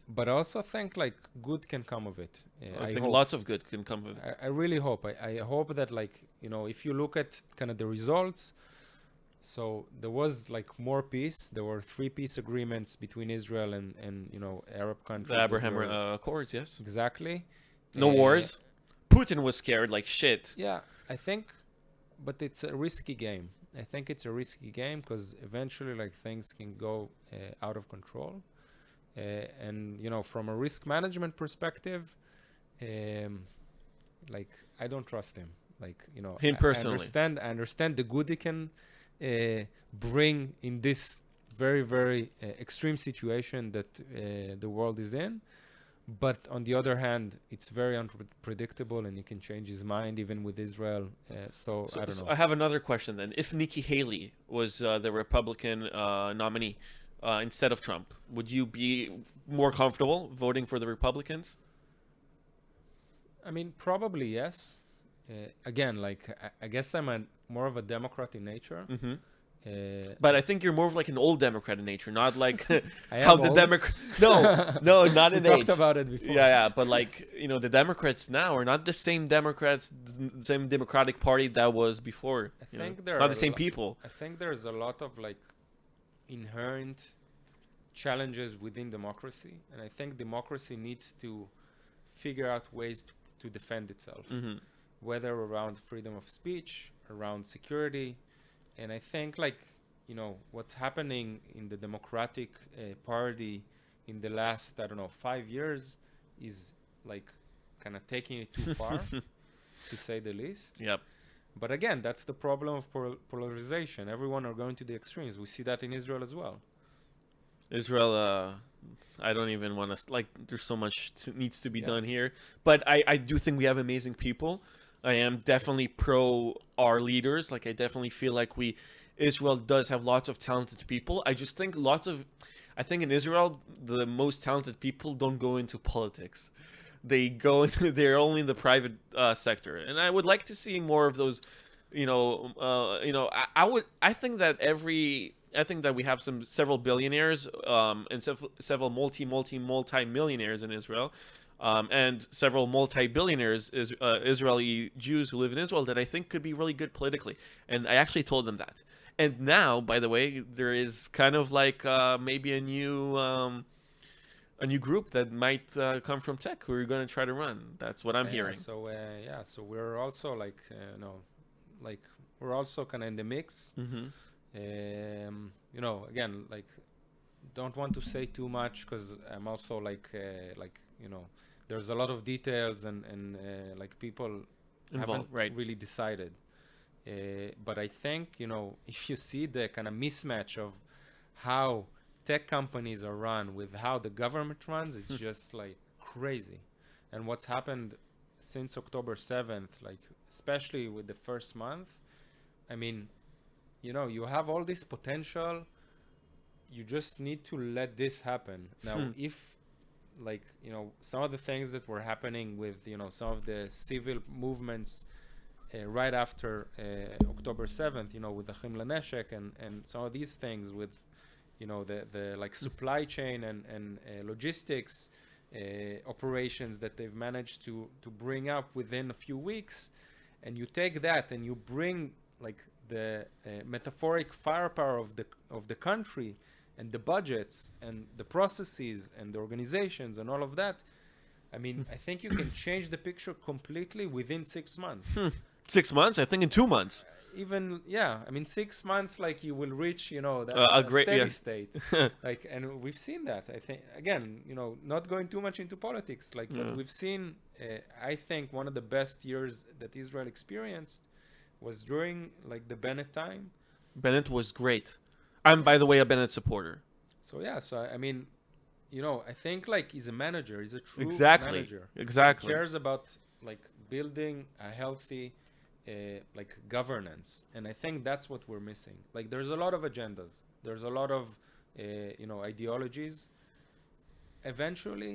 [SPEAKER 2] but I also think good can come of it.
[SPEAKER 1] I think lots of good can come of it.
[SPEAKER 2] I really hope. I hope that if you look at kind of the results, so there was like more peace. There were three peace agreements between Israel and Arab
[SPEAKER 1] The
[SPEAKER 2] countries that
[SPEAKER 1] Abraham
[SPEAKER 2] were
[SPEAKER 1] Accords, yes.
[SPEAKER 2] exactly.
[SPEAKER 1] No
[SPEAKER 2] Uh,
[SPEAKER 1] wars. Putin was scared like shit.
[SPEAKER 2] yeah, I think, but it's a risky game. I think it's a risky game because eventually, like things can go out of control. And from a risk management perspective, um, like I don't trust him. Like
[SPEAKER 1] Him
[SPEAKER 2] I
[SPEAKER 1] personally.
[SPEAKER 2] understand. I understand the good he can bring in this very very extreme situation that the world is in. But on the other hand, it's very unpredictable, and he can change his mind even with Israel. So
[SPEAKER 1] So,
[SPEAKER 2] I don't
[SPEAKER 1] so
[SPEAKER 2] know.
[SPEAKER 1] I have another question then. If Nikki Haley was the Republican nominee instead of Trump, would you be more comfortable voting for the Republicans?
[SPEAKER 2] I mean, probably yes. Again, like I guess I'm more of a Democrat in nature.
[SPEAKER 1] Hmm.
[SPEAKER 2] Uh,
[SPEAKER 1] But I think you're more of like an old Democrat in nature, not like
[SPEAKER 2] I
[SPEAKER 1] how
[SPEAKER 2] am
[SPEAKER 1] the
[SPEAKER 2] old.
[SPEAKER 1] Democrat. No, no, not
[SPEAKER 2] We
[SPEAKER 1] in
[SPEAKER 2] talked
[SPEAKER 1] age.
[SPEAKER 2] about it before.
[SPEAKER 1] Yeah, yeah, but like the Democrats now are not the same Democrats, the same Democratic Party that was before.
[SPEAKER 2] I
[SPEAKER 1] You know,
[SPEAKER 2] think
[SPEAKER 1] it's
[SPEAKER 2] there
[SPEAKER 1] not
[SPEAKER 2] are.
[SPEAKER 1] the same people.
[SPEAKER 2] I think there's a lot of like inherent challenges within democracy, and I think democracy needs to figure out ways to defend itself,
[SPEAKER 1] Hmm.
[SPEAKER 2] whether around freedom of speech, around security, and I think like what's happening in the Democratic Party in the last I don't know 5 years is like kind of taking it too far, to say the least.
[SPEAKER 1] Yep.
[SPEAKER 2] But again, that's the problem of polarization. Everyone are going to the extremes. We see that in Israel as well.
[SPEAKER 1] Israel, I don't even want to like. There's so much needs to be
[SPEAKER 2] Yeah.
[SPEAKER 1] done here, but I do think we have amazing people. I am definitely pro our leaders. Like I definitely feel like Israel does have lots of talented people. I just think I think in Israel the most talented people don't go into politics. They go into they're only in the private sector, and I would like to see more of those. I think that I think that we have several billionaires and several multi millionaires in Israel, and several multi-billionaires Israeli Jews who live in Israel that I think could be really good politically. And I actually told them that. And now, by the way, there is kind of like maybe a new group that might come from tech who are going to try to run. That's what I'm hearing.
[SPEAKER 2] So we're also like like we're also kind of in the mix.
[SPEAKER 1] Mm-hmm.
[SPEAKER 2] Again, like don't want to say too much because I'm also there's a lot of details and like people haven't
[SPEAKER 1] Involved, right?
[SPEAKER 2] really decided. But I think if you see the kind of mismatch of how tech companies are run with how the government runs, it's just like crazy. And what's happened since October 7th, like especially with the first month, I mean, you have all this potential. You just need to let this happen. Now, if like, some of the things that were happening with, some of the civil movements right after October 7th, with the Achim Laneshek and some of these things with, the like supply chain and logistics operations that they've managed to bring up within a few weeks, and you take that and you bring like the metaphoric firepower of the country and the budgets and the processes and the organizations and all of that. I mean, I think you can change the picture completely within 6 months.
[SPEAKER 1] 6 months? I think in 2 months.
[SPEAKER 2] Even I mean 6 months, like you will reach that
[SPEAKER 1] A great
[SPEAKER 2] steady
[SPEAKER 1] yeah.
[SPEAKER 2] state. Like, and we've seen that. I think again, not going too much into politics, like,
[SPEAKER 1] Yeah.
[SPEAKER 2] but we've seen. I think one of the best years that Israel experienced was during like the Bennett time.
[SPEAKER 1] Bennett was great. I'm, by the way, a Bennett supporter.
[SPEAKER 2] So I mean, I think like he's a manager. He's a true
[SPEAKER 1] Exactly.
[SPEAKER 2] manager.
[SPEAKER 1] Exactly.
[SPEAKER 2] He cares about like building a healthy like governance, and I think that's what we're missing. Like there's a lot of agendas, there's a lot of ideologies. Eventually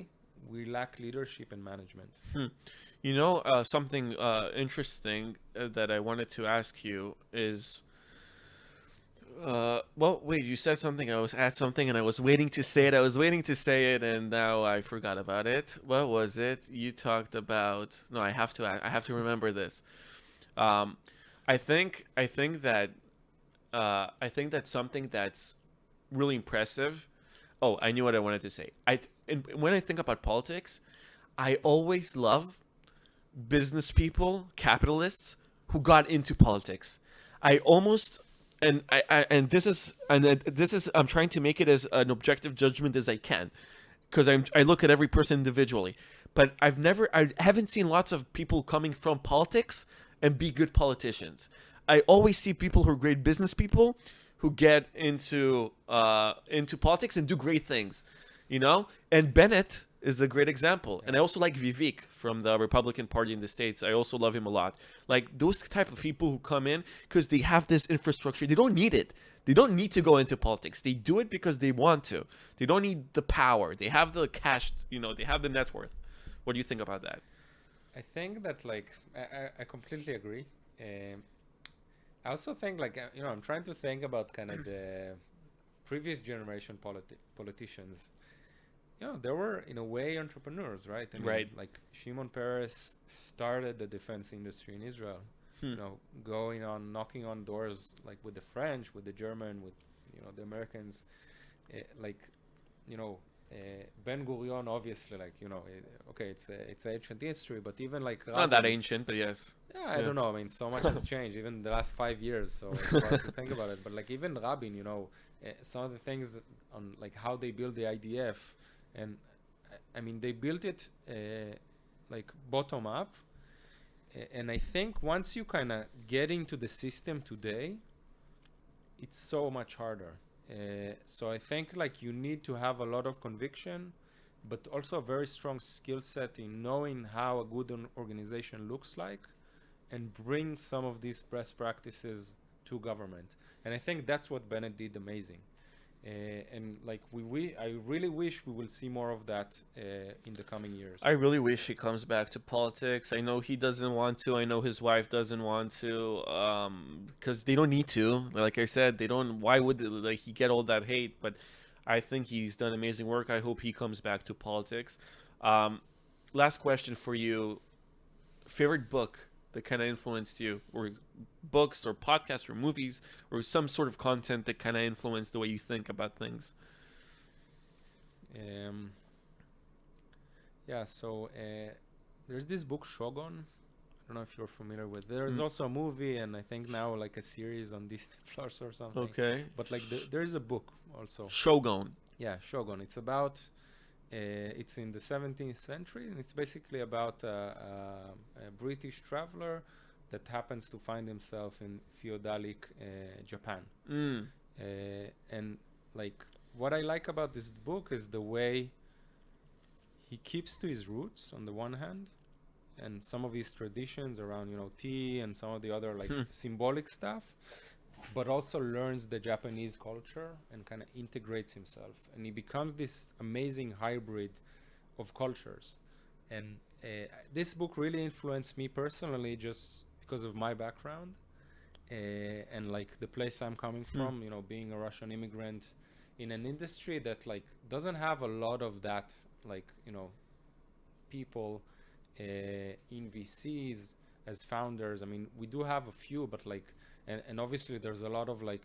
[SPEAKER 2] we lack leadership and management.
[SPEAKER 1] Something interesting that I wanted to ask you is well, wait, you said something. I was at something and I was waiting to say it. I was waiting to say it and now I forgot about it. What was it? You talked about. No, I have to remember this. I think that I think that's something that's really impressive. Oh, I knew what I wanted to say. When I think about politics, I always love business people, capitalists who got into politics. I almost and this is I'm trying to make it as an objective judgment as I can because I look at every person individually. But I haven't seen lots of people coming from politics and be good politicians. I always see people who are great business people who get into politics and do great things, you know. And Bennett is a great example. And I also like Vivek from the Republican Party in the States. I also love him a lot. Like those type of people who come in because they have this infrastructure. They don't need it. They don't need to go into politics. They do it because they want to. They don't need the power. They have the cash, you know, they have the net worth. What do you think about that?
[SPEAKER 2] I think that like I completely agree. Um, I also think like I'm trying to think about kind of the previous generation politicians. They were in a way entrepreneurs, right? I mean,
[SPEAKER 1] Right.
[SPEAKER 2] like Shimon Peres started the defense industry in Israel.
[SPEAKER 1] Hmm.
[SPEAKER 2] Going on knocking on doors like with the French, with the German, with the Americans, like you know. Ben Gurion, obviously, like okay, it's ancient history, but even like
[SPEAKER 1] Not that
[SPEAKER 2] Rabin,
[SPEAKER 1] ancient, but yes.
[SPEAKER 2] yeah, I don't know. I mean, so much has changed, even the last 5 years. So it's hard to think about it. But like even Rabin, some of the things on like how they built the IDF, and I mean they built it like bottom up. And I think once you kind of get into the system today, it's so much harder. So I think like you need to have a lot of conviction, but also a very strong skill set in knowing how a good organization looks like and bring some of these best practices to government. And I think that's what Bennett did amazing. And like I really wish we will see more of that in the coming years.
[SPEAKER 1] I really wish he comes back to politics. I know he doesn't want to. I know his wife doesn't want to. Because they don't need to. Like I said, they don't. Why would like he get all that hate? But I think he's done amazing work. I hope he comes back to politics. Um, Last question for you: favorite book that kind of influenced you, or books, or podcasts, or movies, or some sort of content that kind of influenced the way you think about things.
[SPEAKER 2] Um, yeah, so there's this book Shogun. I don't know if you're familiar with. There's
[SPEAKER 1] Mm.
[SPEAKER 2] also a movie and I think now like a series on Disney Plus or something.
[SPEAKER 1] Okay.
[SPEAKER 2] But like there is a book also.
[SPEAKER 1] Shogun.
[SPEAKER 2] Yeah, Shogun. It's about it's in the 17th century and it's basically about a British traveler that happens to find himself in feudalic Japan.
[SPEAKER 1] Mm.
[SPEAKER 2] And like what I like about this book is the way he keeps to his roots on the one hand and some of his traditions around tea and some of the other like symbolic stuff, but also learns the Japanese culture and kind of integrates himself and he becomes this amazing hybrid of cultures. And this book really influenced me personally just because of my background and like the place I'm coming from, being a Russian immigrant in an industry that like doesn't have a lot of that, like people in VCs as founders. I mean, we do have a few, but like, and obviously there's a lot of like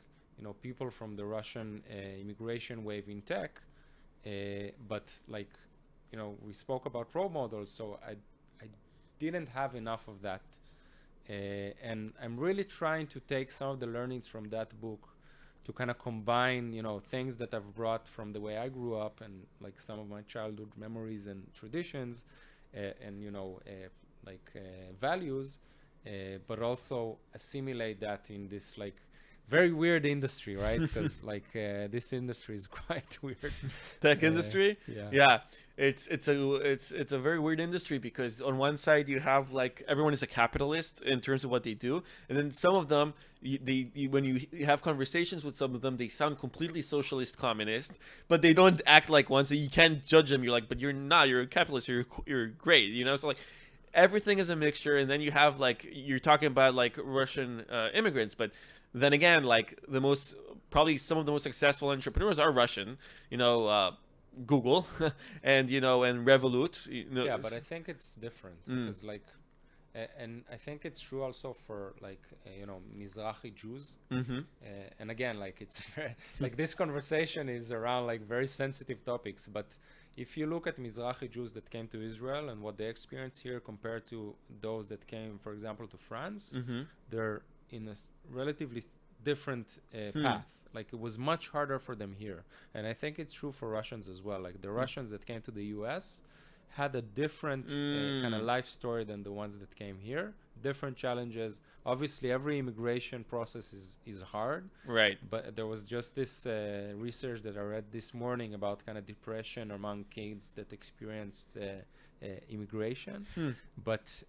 [SPEAKER 2] people from the Russian immigration wave in tech, but like we spoke about role models, so I didn't have enough of that, and I'm really trying to take some of the learnings from that book to kind of combine, things that I've brought from the way I grew up and like some of my childhood memories and traditions, and values, but also assimilate that in this like very weird industry, right? Because like this industry is quite weird.
[SPEAKER 1] Tech industry.
[SPEAKER 2] Yeah.
[SPEAKER 1] Yeah, it's a very weird industry because on one side you have like everyone is a capitalist in terms of what they do, and then some of them when you have conversations with some of them, they sound completely socialist communist, but they don't act like one, so you can't judge them. You're like, but you're not. You're a capitalist. You're great. So like everything is a mixture, and then you have like you're talking about like Russian immigrants, but then again, like probably some of the most successful entrepreneurs are Russian. Google and and Revolut.
[SPEAKER 2] Yeah, but I think it's different because like And I think it's true also for like Mizrahi Jews.
[SPEAKER 1] Mm-hmm.
[SPEAKER 2] And again, like it's very, like this conversation is around like very sensitive topics. But if you look at Mizrahi Jews that came to Israel and what they experienced here compared to those that came, for example, to France,
[SPEAKER 1] Mm-hmm.
[SPEAKER 2] they're in a relatively different path. Like it was much harder for them here, and I think it's true for Russians as well. Like the Russians that came to the U.S. had a different kind of life story than the ones that came here. Different challenges. Obviously, every immigration process is hard.
[SPEAKER 1] Right.
[SPEAKER 2] But there was just this research that I read this morning about kind of depression among kids that experienced immigration. But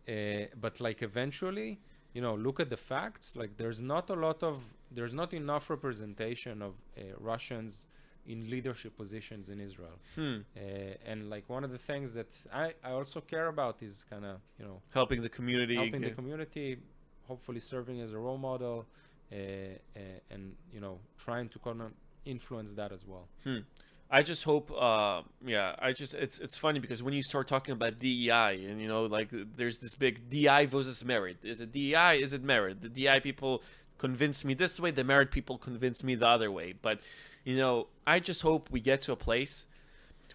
[SPEAKER 2] like eventually, look at the facts. Like there's not enough representation of Russians in leadership positions in Israel. And like one of the things that I also care about is kind of
[SPEAKER 1] Helping the community.
[SPEAKER 2] helping the community, hopefully serving as a role model, and trying to kind of influence that as well.
[SPEAKER 1] I just hope, it's funny because when you start talking about DEI and like there's this big DI versus merit. Is it DEI? Is it merit? The DI people convince me this way. The merit people convince me the other way. But I just hope we get to a place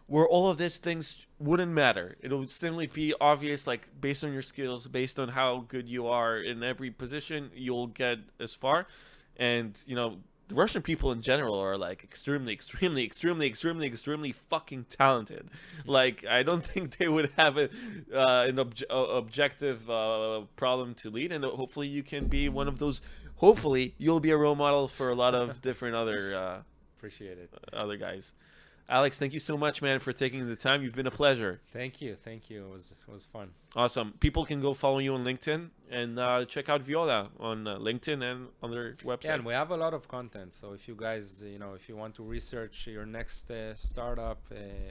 [SPEAKER 1] where all of these things wouldn't matter. It'll simply be obvious, like based on your skills, based on how good you are in every position, you'll get as far. And the Russian people in general are like extremely, extremely, extremely, extremely, extremely fucking talented. Like I don't think they would have an objective problem to lead, and hopefully you can be one of those. Hopefully you'll be a role model for a lot of different other
[SPEAKER 2] Appreciate it.
[SPEAKER 1] other guys. Alex, thank you so much, man, for taking the time. You've been a pleasure.
[SPEAKER 2] Thank you. It was fun.
[SPEAKER 1] Awesome. People can go follow you on LinkedIn and check out Viola on LinkedIn and on their website.
[SPEAKER 2] Yeah, and we have a lot of content. So if you guys, if you want to research your next startup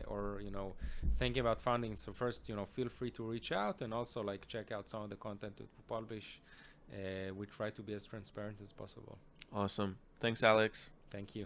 [SPEAKER 2] or thinking about funding, so first, feel free to reach out and also like check out some of the content that we publish. We try to be as transparent as possible.
[SPEAKER 1] Awesome. Thanks, Alex.
[SPEAKER 2] Thank you.